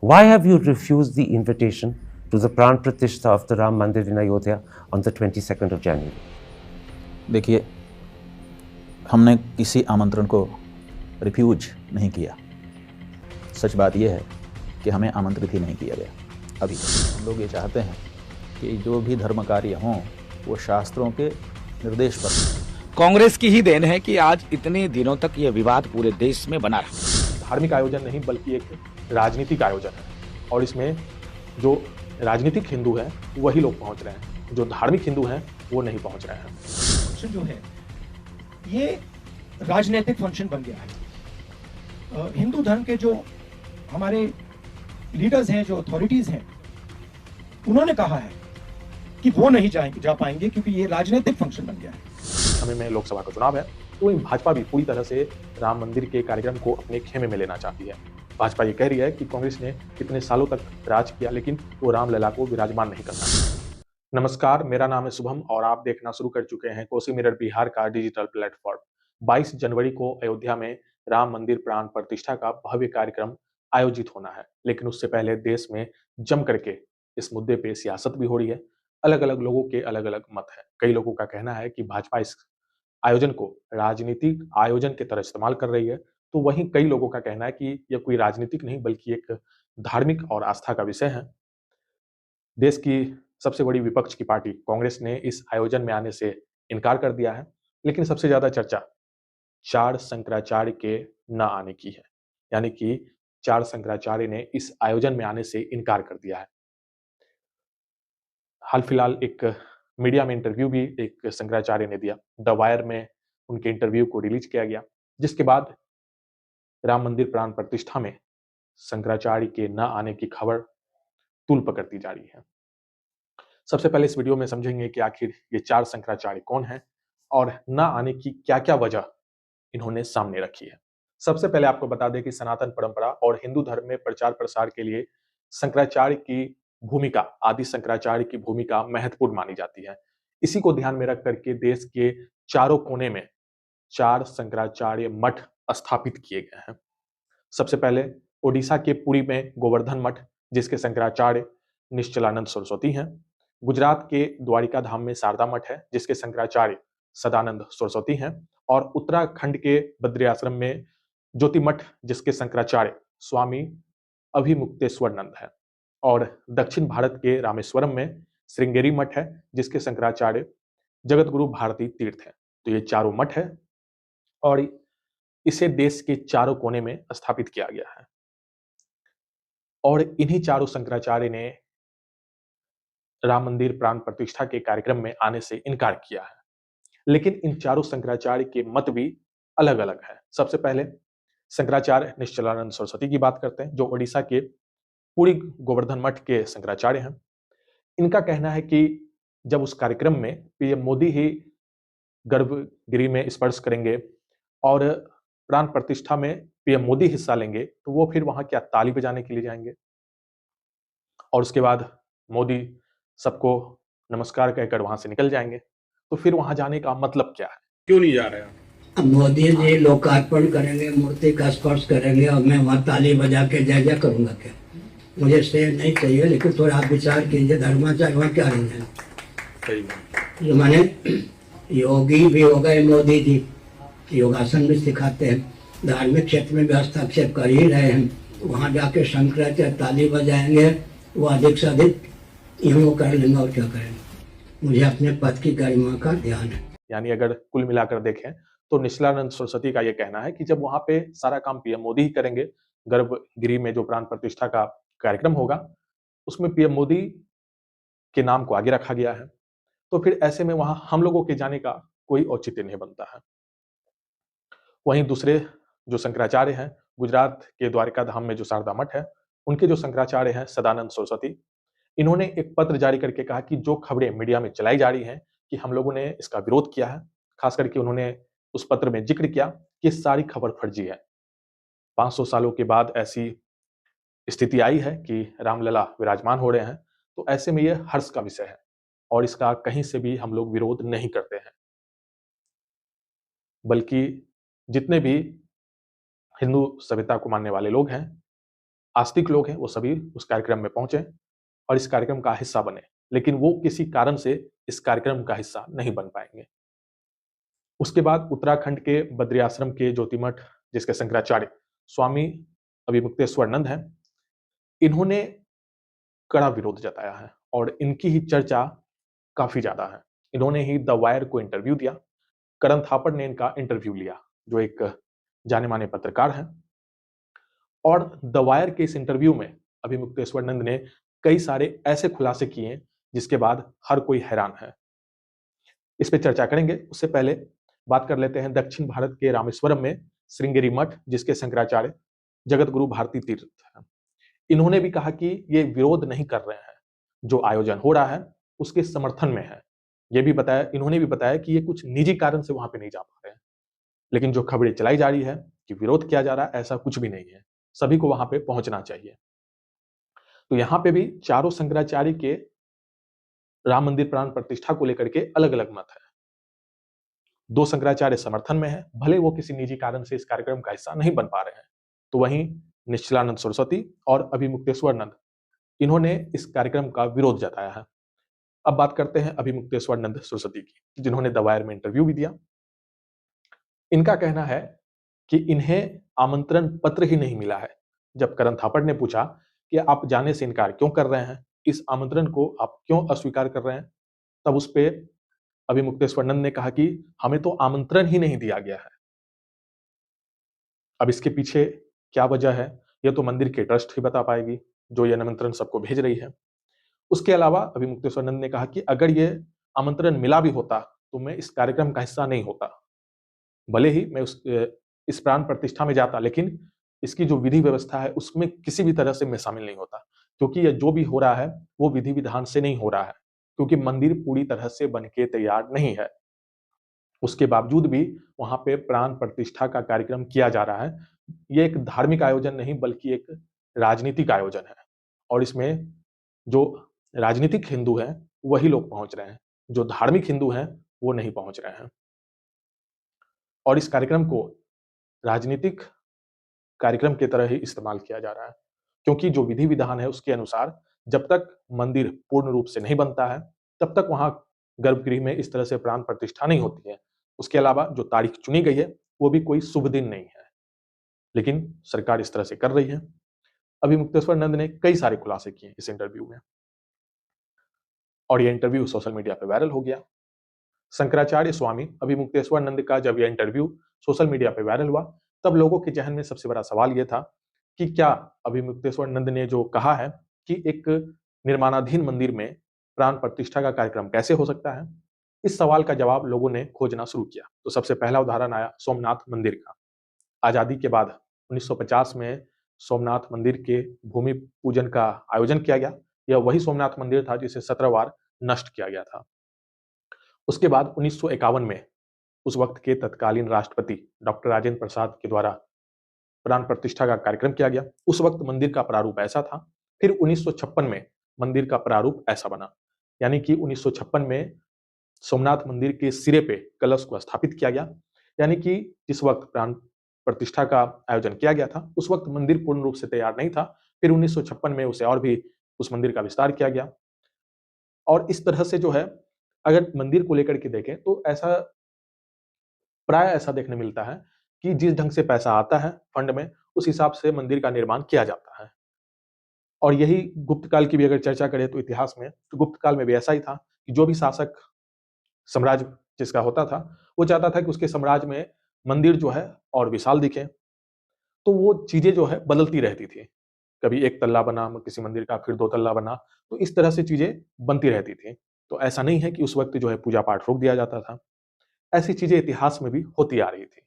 Why have you refused the invitation to the Pran Pratishtha of the Ram Mandir in Ayodhya on the 22nd of January? देखिए, हमने किसी आमंत्रण को refuse नहीं किया। सच बात यह है कि हमें आमंत्रित ही नहीं किया गया। अभी हम लोग ये चाहते हैं कि जो भी धर्म कार्य हों वो शास्त्रों के निर्देश पर। कांग्रेस की ही देन है कि आज इतने दिनों तक यह विवाद पूरे देश में बना रहा। धार्मिक आयोजन नहीं बल्कि एक राजनीतिक आयोजन है और इसमें जो राजनीतिक हिंदू हैं वही लोग पहुंच रहे हैं, जो धार्मिक हिंदू हैं वो नहीं पहुंच रहे हैं। फंक्शन जो है ये राजनीतिक फंक्शन बन गया है। हिंदू धर्म के जो हमारे लीडर्स हैं, जो अथॉरिटीज हैं, उन्होंने कहा है कि वो नहीं जा पाएंगे क्योंकि ये राजनीतिक फंक्शन बन गया है। समय में लोकसभा का चुनाव है तो भाजपा भी पूरी तरह से राम मंदिर के कार्यक्रम को अपने खेमे में लेना चाहती है। भाजपा ये कह रही है कि कांग्रेस ने कितने सालों तक राज किया लेकिन वो रामलला को विराजमान नहीं करना। नमस्कार, मेरा नाम है शुभम और आप देखना शुरू कर चुके हैं कोसी मिरर बिहार का डिजिटल प्लेटफॉर्म। 22 जनवरी को अयोध्या में राम मंदिर प्राण प्रतिष्ठा का भव्य कार्यक्रम आयोजित होना है, लेकिन उससे पहले देश में जम करके इस मुद्दे पे सियासत भी हो रही है। अलग अलग लोगों के अलग अलग मत है। कई लोगों का कहना है कि भाजपा इस आयोजन को राजनीतिक आयोजन की तरह इस्तेमाल कर रही है, तो वहीं कई लोगों का कहना है कि यह कोई राजनीतिक नहीं बल्कि एक धार्मिक और आस्था का विषय है। देश की सबसे बड़ी विपक्ष की पार्टी कांग्रेस ने इस आयोजन में आने से इनकार कर दिया है, लेकिन सबसे ज्यादा चर्चा चार शंकराचार्य के न आने की है, यानी कि चार शंकराचार्य ने इस आयोजन में आने से इनकार कर दिया है। हाल फिलहाल एक मीडिया में इंटरव्यू भी एक शंकराचार्य ने दिया। द वायर में उनके इंटरव्यू को रिलीज किया गया, जिसके बाद राम मंदिर प्राण प्रतिष्ठा में शंकराचार्य के न आने की खबर तूल पकड़ती जा रही है। सबसे पहले इस वीडियो में समझेंगे कि आखिर ये चार शंकराचार्य कौन हैं और न आने की क्या-क्या वजह इन्होंने सामने रखी है। सबसे पहले आपको बता दें कि सनातन परंपरा और हिंदू धर्म में प्रचार प्रसार के लिए शंकराचार्य की भूमिका, आदि शंकराचार्य की भूमिका महत्वपूर्ण मानी जाती है। इसी को ध्यान में रख करके देश के चारों कोने में चार शंकराचार्य मठ स्थापित किए गए हैं। सबसे पहले ओडिशा के पुरी में गोवर्धन मठ, जिसके शंकराचार्य निश्चलानंद सरस्वती हैं। गुजरात के द्वारिका धाम में शारदा मठ है, जिसके शंकराचार्य सदानंद सरस्वती हैं। और उत्तराखंड के बद्री आश्रम में ज्योति मठ, जिसके शंकराचार्य स्वामी अभिमुक्तेश्वरनंद है। और दक्षिण भारत के रामेश्वरम में श्रृंगेरी मठ है, जिसके शंकराचार्य जगत गुरु भारती तीर्थ है। तो ये चारों मठ है और इसे देश के चारों कोने में स्थापित किया गया है। और इन्हीं चारों शंकराचार्य ने राम मंदिर प्राण प्रतिष्ठा के कार्यक्रम में आने से इनकार किया है, लेकिन इन चारों शंकराचार्य के मत भी अलग अलग है। सबसे पहले शंकराचार्य निश्चलानंद सरस्वती की बात करते हैं, जो ओडिशा के पुरी गोवर्धन मठ के शंकराचार्य हैं। इनका कहना है कि जब उस कार्यक्रम में पीएम मोदी ही गर्भगृह में स्पर्श करेंगे और प्राण प्रतिष्ठा में पीएम मोदी हिस्सा लेंगे, तो वो फिर वहां क्या ताली बजाने के लिए जाएंगे और उसके बाद मोदी सबको नमस्कार कहकर वहां से निकल जाएंगे, तो फिर वहां जाने का मतलब क्या है? क्यों नहीं जा रहे हैं? अब मोदी जी लोकार्पण करेंगे, मूर्ति का स्पर्श करेंगे और मैं वहाँ ताली बजा के जय जय करूँगा क्या? मुझे स्टेज नहीं चाहिए, लेकिन थोड़ा आप विचार कीजिए, धर्माचार्य वहाँ क्या रीजन? जो माने योगी भी हो गए मोदी जी, योगासन भी सिखाते हैं, धार्मिक क्षेत्र में भी हस्तक्षेप कर ही रहे हैं, वहाँ जाके शंकराचार्य ताली बजाएंगे, वो अधिक से अधिक यूँ कर लेंगे और क्या करेंगे? मुझे अपने पद की गरिमा का ध्यान है। यानी अगर कुल मिलाकर देखें तो निश्चलानंद सरस्वती का यह कहना है कि जब वहां पे सारा काम पीएम मोदी ही करेंगे, गर्भगृह में जो प्राण प्रतिष्ठा का कार्यक्रम होगा उसमें पीएम मोदी के नाम को आगे रखा गया है, तो फिर ऐसे में वहां हम लोगों के जाने का कोई औचित्य नहीं बनता है। वहीं दूसरे जो शंकराचार्य हैं, गुजरात के द्वारिका धाम में जो शारदा मठ है, उनके जो शंकराचार्य हैं सदानंद सरस्वती, इन्होंने एक पत्र जारी करके कहा कि जो खबरें मीडिया में चलाई जा रही हैं कि हम लोगों ने इसका विरोध किया है, खास करके उन्होंने उस पत्र में जिक्र किया कि सारी खबर फर्जी है। 500 सालों के बाद ऐसी स्थिति आई है कि रामलला विराजमान हो रहे हैं, तो ऐसे में यह हर्ष का विषय है और इसका कहीं से भी हम लोग विरोध नहीं करते हैं। बल्कि जितने भी हिंदू सभ्यता को मानने वाले लोग हैं, आस्तिक लोग हैं वो सभी उस कार्यक्रम में पहुंचे और इस कार्यक्रम का हिस्सा बने, लेकिन वो किसी कारण से इस कार्यक्रम का हिस्सा नहीं बन पाएंगे। उसके बाद उत्तराखंड के बद्री आश्रम के ज्योतिमठ, जिसके शंकराचार्य स्वामी अभिमुक्तेश्वरानंद हैं, इन्होंने कड़ा विरोध जताया है और इनकी ही चर्चा काफी ज्यादा है। इन्होंने ही द वायर को इंटरव्यू दिया। करण थापड़ ने इनका इंटरव्यू लिया, जो एक जाने माने पत्रकार हैं, और द वायर के इस इंटरव्यू में अभिमुक्तेश्वरानंद ने कई सारे ऐसे खुलासे किए जिसके बाद हर कोई हैरान है। इस पे चर्चा करेंगे, उससे पहले बात कर लेते हैं दक्षिण भारत के रामेश्वरम में श्रृंगेरी मठ, जिसके शंकराचार्य जगत गुरु भारती तीर्थ हैं। इन्होंने भी कहा कि ये विरोध नहीं कर रहे हैं, जो आयोजन हो रहा है उसके समर्थन में है। ये भी बताया, इन्होंने भी बताया कि ये कुछ निजी कारण से वहां पे नहीं जा पा रहे हैं, लेकिन जो खबरें चलाई जा रही है कि विरोध किया जा रहा है, ऐसा कुछ भी नहीं है, सभी को वहां पे पहुंचना चाहिए। तो यहाँ पे भी चारों शंकराचार्य के राम मंदिर प्राण प्रतिष्ठा को लेकर के अलग अलग मत है। दो शंकराचार्य समर्थन में है, भले वो किसी निजी कारण से इस कार्यक्रम का हिस्सा नहीं बन पा रहे हैं। तो वहीं निश्चलानंद सरस्वती और अभिमुक्तेश्वरानंद, इन्होंने इस कार्यक्रम का विरोध जताया है। अब बात करते हैं अभिमुक्तेश्वरानंद सरस्वती की, जिन्होंने द वायर में इंटरव्यू भी दिया। इनका कहना है कि इन्हें आमंत्रण पत्र ही नहीं मिला है। जब करण थापड़ ने पूछा कि आप जाने से इनकार क्यों कर रहे हैं, इस आमंत्रण को आप क्यों अस्वीकार कर रहे हैं, तब उस पे अभिमुक्तेश्वरानंद ने कहा कि हमें तो आमंत्रण ही नहीं दिया गया है। अब इसके पीछे क्या वजह है, यह तो मंदिर के ट्रस्ट ही बता पाएगी, जो यह निमंत्रण सबको भेज रही है। उसके अलावा अभिमुक्तेश्वरानंद ने कहा कि अगर यह आमंत्रण मिला भी होता तो मैं इस कार्यक्रम का हिस्सा नहीं होता। भले ही मैं इस प्राण प्रतिष्ठा में जाता, लेकिन इसकी जो विधि व्यवस्था है उसमें किसी भी तरह से मैं शामिल नहीं होता, क्योंकि यह जो भी हो रहा है वो विधि विधान से नहीं हो रहा है, क्योंकि मंदिर पूरी तरह से बनके तैयार नहीं है। उसके बावजूद भी वहां पे प्राण प्रतिष्ठा का कार्यक्रम किया जा रहा है। ये एक धार्मिक आयोजन नहीं बल्कि एक राजनीतिक आयोजन है, और इसमें जो राजनीतिक हिंदू हैं वही लोग पहुंच रहे हैं, जो धार्मिक हिंदू हैं वो नहीं पहुंच रहे हैं। और इस कार्यक्रम को राजनीतिक कार्यक्रम की तरह ही इस्तेमाल किया जा रहा है, क्योंकि जो विधि विधान है उसके अनुसार जब तक मंदिर पूर्ण रूप से नहीं बनता है तब तक वहां गर्भगृह में इस तरह से प्राण प्रतिष्ठा नहीं होती है। उसके अलावा जो तारीख चुनी गई है वो भी कोई शुभ दिन नहीं है, लेकिन सरकार इस तरह से कर रही है। अभिमुक्तेश्वरानंद ने कई सारे खुलासे किए इस इंटरव्यू में, और यह इंटरव्यू सोशल मीडिया पे वायरल हो गया। शंकराचार्य स्वामी अभिमुक्तेश्वरानंद का जब यह इंटरव्यू सोशल मीडिया पे वायरल हुआ, तब लोगों के जहन में सबसे बड़ा सवाल यह था कि क्या अभिमुक्तेश्वरानंद ने जो कहा है कि एक निर्माणाधीन मंदिर में प्राण प्रतिष्ठा का कार्यक्रम कैसे हो सकता है, इस सवाल का जवाब लोगों ने खोजना शुरू किया। तो सबसे पहला उदाहरण आया सोमनाथ मंदिर का। आजादी के बाद 1950 में सोमनाथ मंदिर के भूमि पूजन का आयोजन किया गया। यह वही सोमनाथ मंदिर था जिसे 17 बार नष्ट किया गया था। उसके बाद 1951 में उस वक्त के तत्कालीन राष्ट्रपति डॉक्टर राजेंद्र प्रसाद के द्वारा प्राण प्रतिष्ठा का कार्यक्रम किया गया। उस वक्त मंदिर का प्रारूप ऐसा था। फिर 1956 में मंदिर का प्रारूप ऐसा बना, यानी कि 1956 में सोमनाथ मंदिर के सिरे पे कलश को स्थापित किया गया, यानी कि जिस वक्त प्राण प्रतिष्ठा का आयोजन किया गया था उस वक्त मंदिर पूर्ण रूप से तैयार नहीं था। फिर 1956 में उसे और भी उस मंदिर का विस्तार किया गया। और इस तरह से जो है, अगर मंदिर को लेकर के देखें तो ऐसा प्राय ऐसा देखने मिलता है कि जिस ढंग से पैसा आता है फंड में, उस हिसाब से मंदिर का निर्माण किया जाता है। और यही गुप्त काल की भी अगर चर्चा करें तो इतिहास में, तो गुप्त काल में भी ऐसा ही था कि जो भी शासक साम्राज्य जिसका होता था वो चाहता था कि उसके साम्राज्य में मंदिर जो है और विशाल दिखे, तो वो चीजें जो है बदलती रहती थी। कभी एक तल्ला बना किसी मंदिर का, फिर 2 तल्ला बना, तो इस तरह से चीजें बनती रहती थी। तो ऐसा नहीं है कि उस वक्त जो है पूजा पाठ रोक दिया जाता था, ऐसी चीजें इतिहास में भी होती आ रही थी।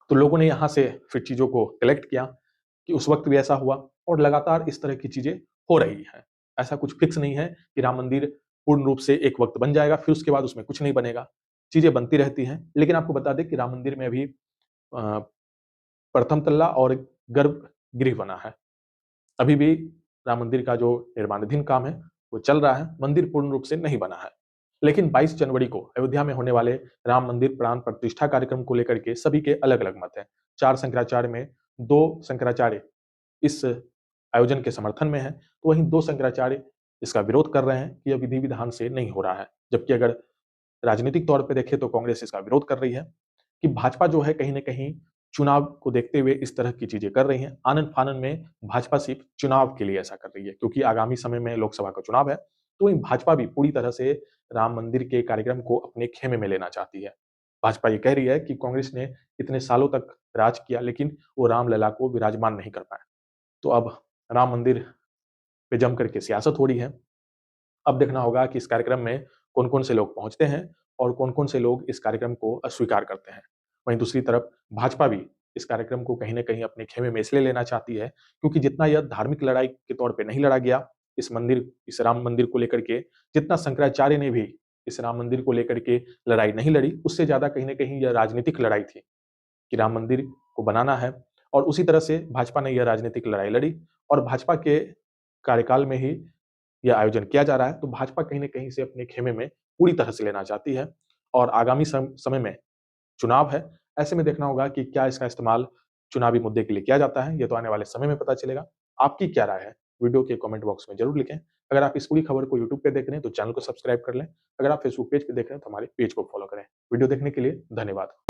तो लोगों ने यहां से फिर चीजों को कलेक्ट किया कि उस वक्त भी ऐसा हुआ, और लगातार इस तरह की चीजें हो रही हैं। ऐसा कुछ फिक्स नहीं है कि राम मंदिर पूर्ण रूप से एक वक्त बन जाएगा फिर उसके बाद उसमें कुछ नहीं बनेगा, चीजें बनती रहती हैं। लेकिन आपको बता दें कि राम मंदिर में अभी प्रथम तल्ला और गर्भगृह बना है। अभी भी राम मंदिर का जो निर्माणाधीन काम है वो चल रहा है, मंदिर पूर्ण रूप से नहीं बना है। लेकिन 22 जनवरी को अयोध्या में होने वाले राम मंदिर प्राण प्रतिष्ठा कार्यक्रम को लेकर के सभी के अलग अलग मत हैं। 4 शंकराचार्य में 2 शंकराचार्य इस आयोजन के समर्थन में हैं, तो वहीं 2 शंकराचार्य इसका विरोध कर रहे हैं कि यह विधि विधान से नहीं हो रहा है। जबकि अगर राजनीतिक तौर पे देखें तो कांग्रेस इसका विरोध कर रही है कि भाजपा जो है कहीं न कहीं चुनाव को देखते हुए इस तरह की चीजें कर रही हैं। आनन-फानन में भाजपा सिर्फ चुनाव के लिए ऐसा कर रही है, क्योंकि आगामी समय में लोकसभा का चुनाव है, तो वहीं भाजपा भी पूरी तरह से राम मंदिर के कार्यक्रम को अपने खेमे में लेना चाहती है। भाजपा ये कह रही है कि कांग्रेस ने इतने सालों तक राज किया, लेकिन वो रामलला को विराजमान नहीं कर पाए। तो अब राम मंदिर पे जम करके सियासत हो रही है। अब देखना होगा कि इस कार्यक्रम में कौन-कौन से लोग पहुँचते हैं और कौन-कौन से लोग इस कार्यक्रम को अस्वीकार करते हैं। वहीं दूसरी तरफ भाजपा भी इस कार्यक्रम को कहीं न कहीं अपने खेमे में इसलिए लेना चाहती है, क्योंकि जितना यह धार्मिक लड़ाई के तौर पे नहीं लड़ा गया, इस राम मंदिर को लेकर के, जितना शंकराचार्य ने भी इस राम मंदिर को लेकर के लड़ाई नहीं लड़ी, उससे ज़्यादा कहीं न कहीं यह राजनीतिक लड़ाई थी कि राम मंदिर को बनाना है। और उसी तरह से भाजपा ने यह राजनीतिक लड़ाई लड़ी और भाजपा के कार्यकाल में ही यह आयोजन किया जा रहा है, तो भाजपा कहीं न कहीं इसे अपने खेमे में पूरी तरह से लेना चाहती है और आगामी समय में चुनाव है। ऐसे में देखना होगा कि क्या इसका इस्तेमाल चुनावी मुद्दे के लिए किया जाता है, ये तो आने वाले समय में पता चलेगा। आपकी क्या राय है? वीडियो के कमेंट बॉक्स में ज़रूर लिखें। अगर आप इस पूरी खबर को यूट्यूब पे देख रहे हैं, तो चैनल को सब्सक्राइब कर लें। अगर आप फेसबुक पेज पे देख रहे हैं, तो हमारे पेज को फॉलो करें। वीडियो देखने के लिए धन्यवाद।